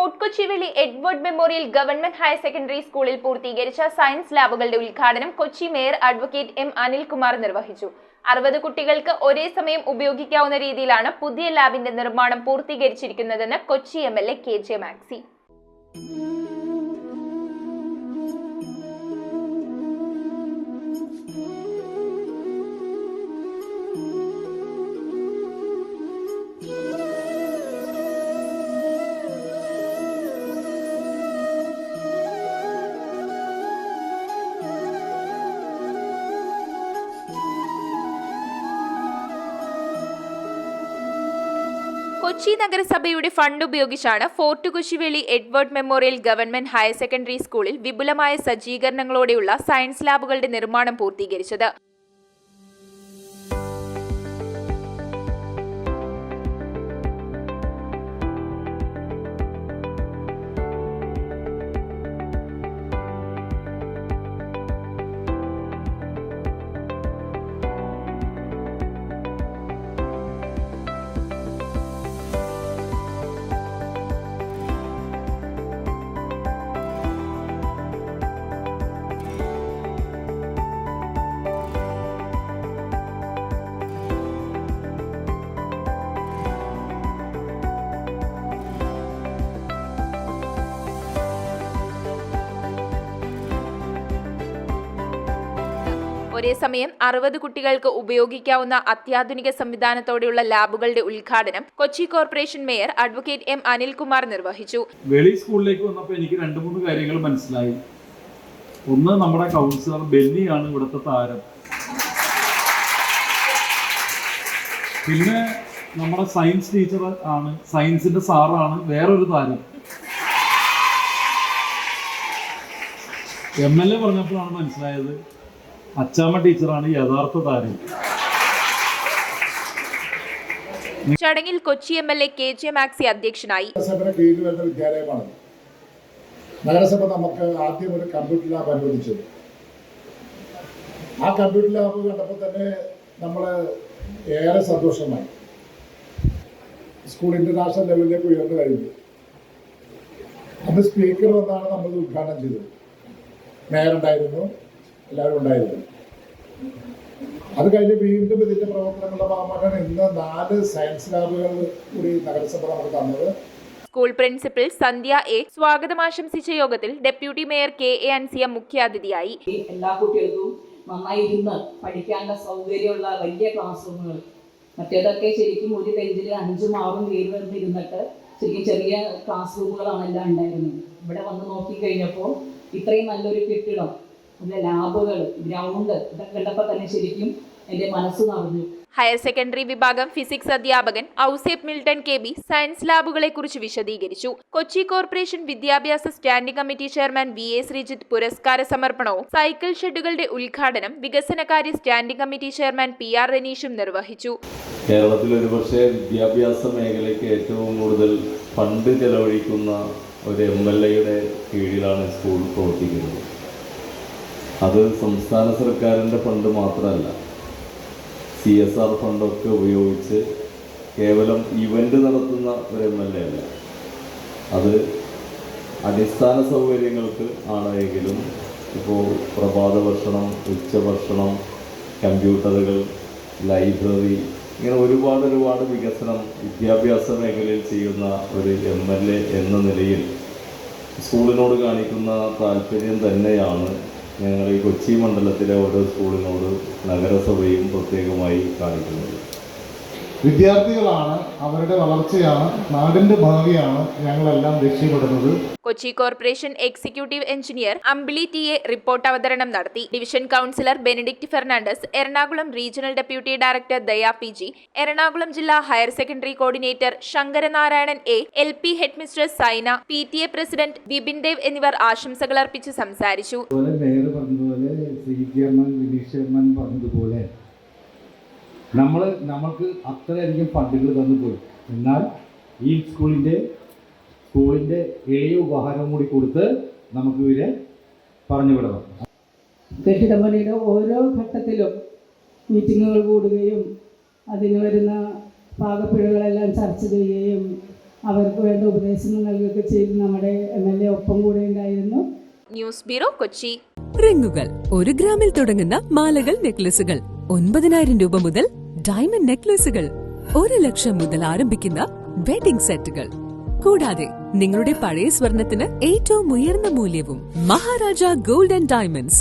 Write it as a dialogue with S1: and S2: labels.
S1: Fort Kochiveli Edward Memorial Government Higher Secondary സ്കൂളിൽ പൂർത്തീകരിച്ച science ലാബുകളുടെ ഉദ്ഘാടനം Kochi mayor advocate M Anilkumar നിർവഹിച്ചു. 60 കുട്ടികൾക്ക് ഒരേ സമയം ഉപയോഗിക്കാവുന്ന രീതിയിലാണ് പുതിയ ലാബിന്റെ നിർമ്മാണം പൂർത്തീകരിച്ചിരിക്കുന്നതെന്ന് കൊച്ചി MLA KJ മാക്സി. കൊച്ചി നഗരസഭയുടെ ഫണ്ട് ഉപയോഗിച്ചാണ് Fort Kochiveli Edward Memorial Government Higher Secondary സ്കൂളിൽ വിപുലമായ സജ്ജീകരണങ്ങളോടെയുള്ള സയൻസ് ലാബുകളുടെ നിർമ്മാണം പൂർത്തീകരിച്ചത്. ഒരേ സമയം 60 കുട്ടികൾക്ക് ഉപയോഗിക്കാവുന്ന അത്യാധുനിക സംവിധാനത്തോടെയുള്ള ലാബുകളുടെ ഉദ്ഘാടനം Kochi corporation mayor advocate M Anilkumar നിർവഹിച്ചു.
S2: വെളി സ്കൂളിലേക്ക് വന്നപ്പോൾ എനിക്ക് 2-3 കാര്യങ്ങൾ മനസ്സിലായി. ഒന്ന്, നമ്മുടെ കൗൺസിലർ ബെന്നിയാണ് ഇവിടുത്തെ താരം. പിന്നെ നമ്മുടെ സയൻസ് ടീച്ചർ ആണ്, സയൻസിന്റെ സാറാണ് വേറൊരു താരം. MLA പറഞ്ഞപ്പോഴാണ് മനസ്സിലായത് അച്ചാമ്മ ടീച്ചറാണ് യഥാർത്ഥ താരം.
S1: ചടങ്ങിൽ കൊച്ചി MLA KJ മാക്സി അധ്യക്ഷനായി.
S3: വിദ്യാലയമാണ് നഗരസഭ നമുക്ക് ആദ്യം ഒരു കമ്പ്യൂട്ടർ ലാബ് അനുവദിച്ചത്. ആ കമ്പ്യൂട്ടർ ലാബ് കണ്ടപ്പോൾ തന്നെ നമ്മൾ ഏറെ സന്തോഷമായി. സ്കൂൾ ഇന്റർനാഷണൽ ലെവലിലേക്ക് ഉയർന്നു കഴിഞ്ഞു. അന്ന് സ്പീക്കർ വന്നാണ് നമ്മൾ ഉദ്ഘാടനം ചെയ്തത്. മേയർ ഉണ്ടായിരുന്നു, എല്ലാവരും ഉണ്ടായിരുന്നു. അത് കഴിഞ്ഞ് വീണ്ടും ഇതിന്റെ പ്രവർത്തനങ്ങളുടെ ഭാഗമായിട്ടാണ് ഇന്ന് 4 സയൻസ് ലാബുകൾ കൂടി നഗരസഭ നമുക്ക് തന്നത്.
S1: സ്കൂൾ പ്രിൻസിപ്പൽ സന്ധ്യ A സ്വാഗതം ആശംസിച്ച യോഗത്തിൽ ഡെപ്യൂട്ടി മേയർ KA അൻസിയ മുഖ്യാതിഥിയായി.
S4: എല്ലാ കുട്ടികൾക്കും നന്നായി ഇരുന്ന് പഠിക്കാനുള്ള സൗകര്യമുള്ള വലിയ ക്ലാസ് റൂമുകൾ, മറ്റേതൊക്കെ ശരിക്കും ഒരു ബെഞ്ചിൽ 5-6 പേര് ഇരുന്നിട്ട് ശരിക്കും ചെറിയ ക്ലാസ് റൂമുകളാണ് എല്ലാം ഉണ്ടായിരുന്നത്. ഇവിടെ വന്ന് നോക്കിക്കഴിഞ്ഞപ്പോൾ ഇത്രയും നല്ലൊരു കെട്ടിടം, അതിലെ ലാബുകൾ, ഗ്രൗണ്ട് ഇതൊക്കെ കണ്ടപ്പോൾ തന്നെ ശരിക്കും എൻ്റെ മനസ്സ് നിറഞ്ഞു.
S1: ഹയർ സെക്കൻഡറി വിഭാഗം ഫിസിക്സ് അധ്യാപകൻ ഔസേപ്പ് മിൽട്ടൺ KB സയൻസ് ലാബുകളെ കുറിച്ച് വിശദീകരിച്ചു. കൊച്ചി കോർപ്പറേഷൻ വിദ്യാഭ്യാസ standing committee chairman VA Sreejith പുരസ്കാര സമർപ്പണവും സൈക്കിൾ ഷെഡുകളുടെ ഉദ്ഘാടനം വികസനകാര്യ സ്റ്റാൻഡിംഗ് കമ്മിറ്റി ചെയർമാൻ PR റനീഷും നിർവഹിച്ചു.
S5: കേരളത്തിൽ ഒരുപക്ഷെ വിദ്യാഭ്യാസ മേഖലയ്ക്ക് ഏറ്റവും കൂടുതൽ ഫണ്ട് ചെലവഴിക്കുന്ന ഒരു MLAയുടെ കീഴിലാണ് സ്കൂൾ പ്രവർത്തിക്കുന്നത്. അത് സംസ്ഥാന സർക്കാരിൻ്റെ ഫണ്ട് മാത്രമല്ല, CSR ഫണ്ടൊക്കെ ഉപയോഗിച്ച് കേവലം ഇവൻ്റ് നടത്തുന്ന ഒരു MLA അല്ല. അത് അടിസ്ഥാന സൗകര്യങ്ങൾക്ക് ആണെങ്കിലും ഇപ്പോൾ പ്രഭാത ഭക്ഷണം, ഉച്ചഭക്ഷണം, കമ്പ്യൂട്ടറുകൾ, ലൈബ്രറി, ഇങ്ങനെ ഒരുപാട് വികസനം വിദ്യാഭ്യാസ മേഖലയിൽ ചെയ്യുന്ന ഒരു MLA എന്ന നിലയിൽ സ്കൂളിനോട് കാണിക്കുന്ന താല്പര്യം തന്നെയാണ് ഞങ്ങൾ ഈ കൊച്ചി മണ്ഡലത്തിലെ ഓരോ സ്കൂളിനോട് നഗരസഭയും പ്രത്യേകമായി കാണിക്കുന്നത്.
S3: വിദ്യാർത്ഥികളാണ്, അവരുടെ വളർച്ചയാണ്, നാടിന്റെ ഭാവിയാണ് ഞങ്ങളെല്ലാം ലക്ഷ്യമിടുന്നത്.
S1: Kochi corporation executive engineer Ambili TA report അവതരണം നടത്തി. Division councillor Benedict Fernandez, Ernakulam regional deputy director Daya PG, Ernakulam ജില്ലാ higher secondary coordinator Sankaranarayanan A, LP head mistress Saina, PTA president Vipin Dev എന്നിവർ ആശംസകൾ അർപ്പിച്ച് സംസാരിച്ചു.
S6: നമുക്ക് അത്രയധികം ഫണ്ടുകൾ തന്നു പോയി. എന്നാൽ ഈ സ്കൂളിൻ്റെ എളിയ ഉപഹാരം കൂടി കൊടുത്ത് നമുക്ക് ഇവരെ പറഞ്ഞു വിടണം.
S4: കെട്ടിടപ്പണിയുടെ ഓരോ ഘട്ടത്തിലും മീറ്റിങ്ങുകൾ കൂടുകയും അതിന് വരുന്ന പാകപ്പിഴകളെല്ലാം ചർച്ച ചെയ്യുകയും
S7: അവർക്ക് വേണ്ട ഉപദേശങ്ങൾ നൽകുകയൊക്കെ ചെയ്ത് നമ്മുടെ MLA ഒപ്പം കൂടെ ഉണ്ടായിരുന്നു.
S1: News bureau, Kochi.
S8: റിങ്ങുകൾ 1 ഗ്രാമിൽ തുടങ്ങുന്ന മാലകൾ, നെക്ലസുകൾ 9,000 രൂപ മുതൽ ഡയമണ്ട് നെക്ലസുകൾ 1 ലക്ഷം മുതൽ ആരംഭിക്കുന്ന വെഡിംഗ് സെറ്റുകൾ. കൂടാതെ നിങ്ങളുടെ പഴയ സ്വർണത്തിന് ഏറ്റവും ഉയർന്ന മൂല്യവും. Maharaja gold and diamonds,